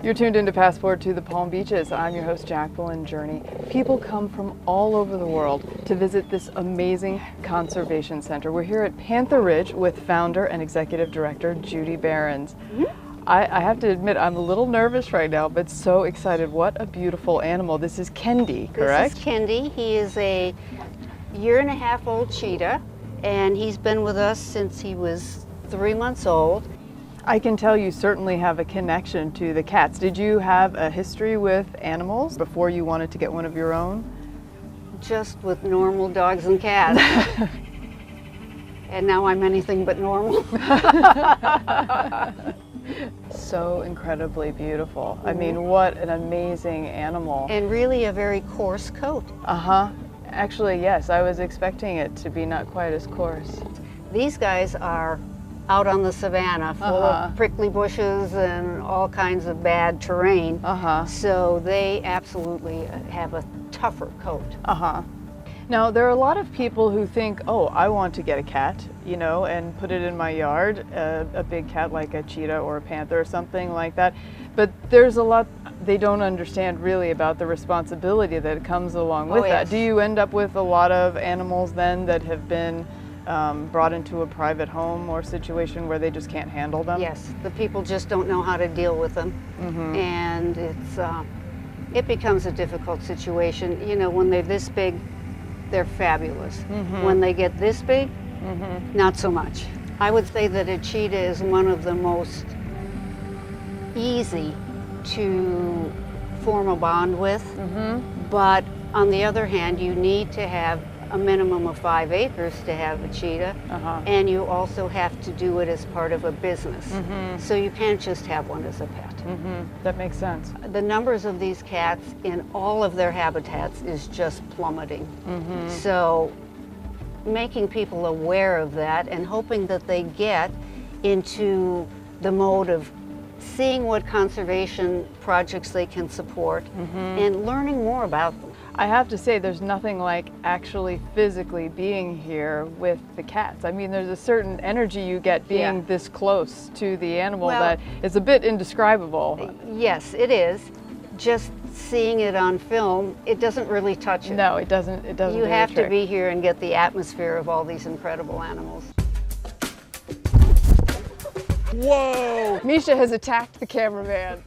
You're tuned into Passport to the Palm Beaches. I'm your host, Jacqueline Journey. People come from all over the world to visit this amazing conservation center. We're here at Panther Ridge with founder and executive director Judy Behrens. I have to admit, I'm a little nervous right now, but so excited. What a beautiful animal. This is Kendi, correct? This is Kendi. He is a 1.5-year-old cheetah, and he's been with us since he was 3 months old. I can tell you certainly have a connection to the cats. Did you have a history with animals before you wanted to get one of your own? Just with normal dogs and cats. And now I'm anything but normal. So incredibly beautiful. I mean, what an amazing animal. And really a very coarse coat. Actually, yes, I was expecting it to be not quite as coarse. These guys are out on the savannah full of prickly bushes and all kinds of bad terrain. So they absolutely have a tougher coat. Now, there are a lot of people who think, oh, I want to get a cat, you know, and put it in my yard, a big cat like a cheetah or a panther or something like that. But there's a lot they don't understand really about the responsibility that comes along with that. Do you end up with a lot of animals then that have been brought into a private home or situation where they just can't handle them? Yes, the people just don't know how to deal with them. And it becomes a difficult situation. You know, when they're this big, they're fabulous. When they get this big, not so much. I would say that a cheetah is one of the most easy to form a bond with, but on the other hand, you need to have a minimum of 5 acres to have a cheetah, and you also have to do it as part of a business. So you can't just have one as a pet. That makes sense. The numbers of these cats in all of their habitats is just plummeting. So making people aware of that and hoping that they get into the mode of seeing what conservation projects they can support and learning more about them. I have to say, there's nothing like actually physically being here with the cats. I mean, there's a certain energy you get being this close to the animal that is a bit indescribable. Yes, it is. Just seeing it on film, it doesn't really touch it. No, it doesn't. It doesn't. You have to be here and get the atmosphere of all these incredible animals. Whoa! Misha has attacked the cameraman.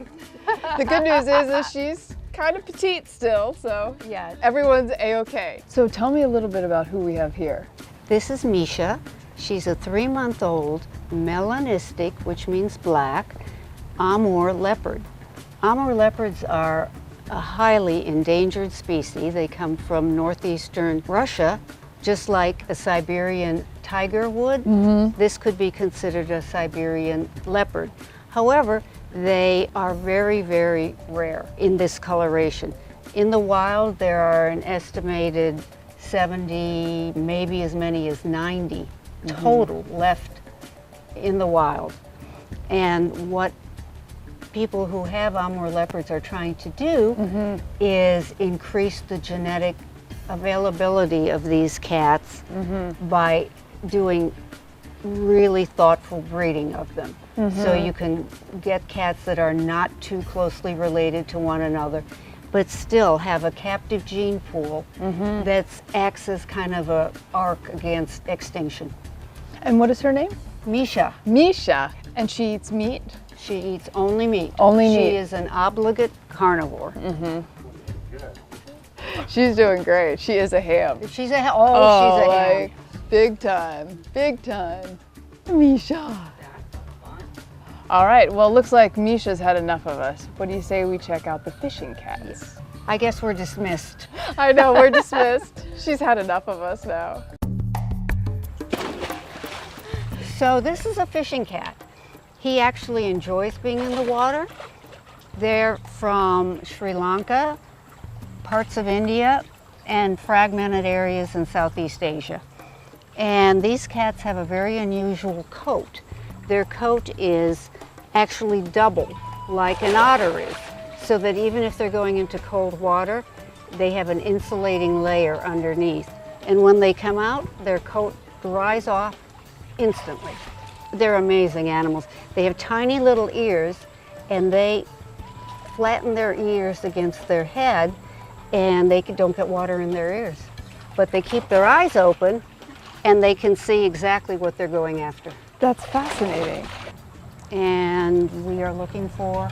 The good news is she's kind of petite still, so yeah, everyone's a-okay. So tell me a little bit about who we have here. This is Misha. She's a 3-month-old melanistic, which means black, Amur leopard. Amur leopards are a highly endangered species. They come from northeastern Russia, just like a Siberian tiger would. This could be considered a Siberian leopard. However, they are very, very rare in this coloration. In the wild, there are an estimated 70, maybe as many as 90 total left in the wild. And what people who have Amur leopards are trying to do is increase the genetic availability of these cats by doing really thoughtful breeding of them. So you can get cats that are not too closely related to one another, but still have a captive gene pool that acts as kind of a arc against extinction. And what is her name? Misha. Misha. And she eats meat? She eats only meat. Only meat. She is an obligate carnivore. She's doing great. She is a ham. She's a ham. Big time, big time. Misha. All right, well, looks like Misha's had enough of us. What do you say we check out the fishing cats? I guess we're dismissed. I know, we're dismissed. She's had enough of us now. So this is a fishing cat. He actually enjoys being in the water. They're from Sri Lanka, parts of India, and fragmented areas in Southeast Asia. And these cats have a very unusual coat. Their coat is actually double, like an otter is, so that even if they're going into cold water, they have an insulating layer underneath. And when they come out, their coat dries off instantly. They're amazing animals. They have tiny little ears, and they flatten their ears against their head and they don't get water in their ears. But they keep their eyes open and they can see exactly what they're going after. That's fascinating. And we are looking for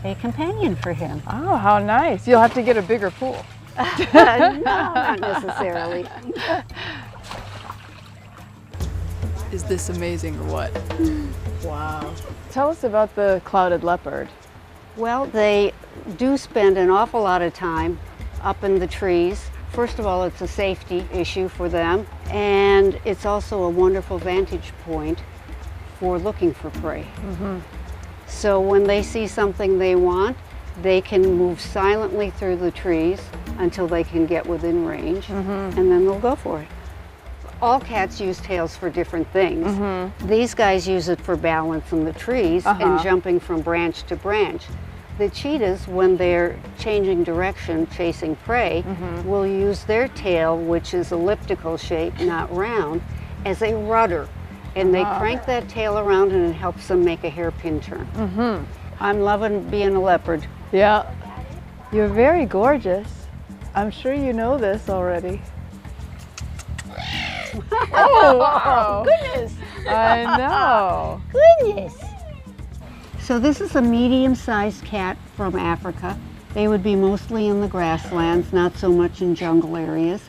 a companion for him. Oh, how nice. You'll have to get a bigger pool. No, not necessarily. Is this amazing or what? Wow. Tell us about the clouded leopard. Well, they do spend an awful lot of time up in the trees. First of all, it's a safety issue for them, and it's also a wonderful vantage point for looking for prey. So when they see something they want, they can move silently through the trees until they can get within range, and then they'll go for it. All cats use tails for different things. These guys use it for balance in the trees and jumping from branch to branch. The cheetahs, when they're changing direction, chasing prey, will use their tail, which is elliptical shape, not round, as a rudder. And they crank that tail around and it helps them make a hairpin turn. I'm loving being a leopard. Yeah. You're very gorgeous. I'm sure you know this already. Oh, wow. Goodness! I know. Goodness! So this is a medium-sized cat from Africa. They would be mostly in the grasslands, not so much in jungle areas.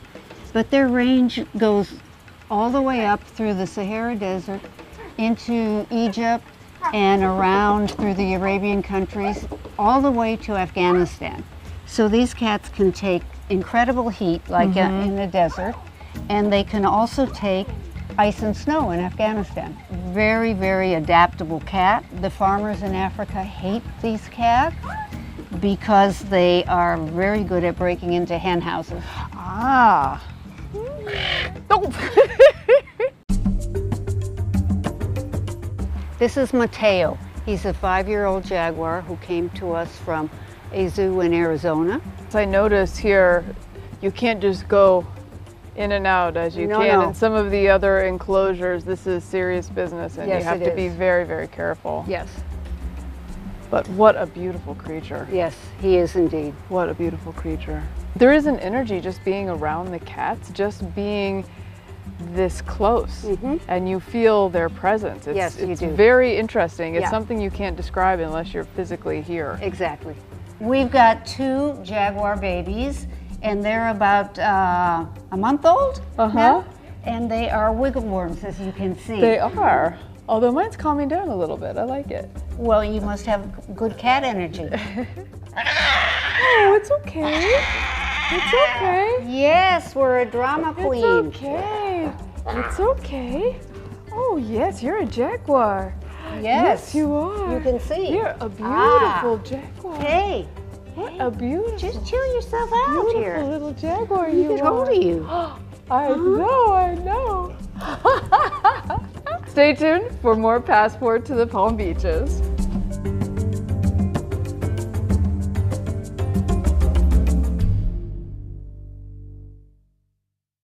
But their range goes all the way up through the Sahara Desert, into Egypt, and around through the Arabian countries, all the way to Afghanistan. So these cats can take incredible heat, like in the desert, and they can also take ice and snow in Afghanistan. Very, very adaptable cat. The farmers in Africa hate these cats because they are very good at breaking into hen houses. Ah. This is Mateo. He's a 5-year-old jaguar who came to us from a zoo in Arizona. So I noticed here, you can't just go in and out as you can. No. In some of the other enclosures, this is serious business and Yes, you have it to be is. very, very careful. Yes. But what a beautiful creature. Yes, he is indeed. What a beautiful creature. There is an energy just being around the cats, just being this close, and you feel their presence. It's, Yes, you it's do. very interesting. It's Yeah. something you can't describe unless you're physically here. Exactly. We've got 2 jaguar babies, and they're about a month old now, and they are wiggle worms, as you can see. They are. Although mine's calming down a little bit. I like it. Well, you must have good cat energy. Oh, it's okay. It's okay. Yes, we're a drama queen. It's okay. It's okay. Oh, yes, you're a jaguar. Yes, you are. you can see. You're a beautiful jaguar. Hey, What a beautiful, just chill yourself out beautiful here. little jaguar you Look how old are. are you? I know. Stay tuned for more Passport to the Palm Beaches.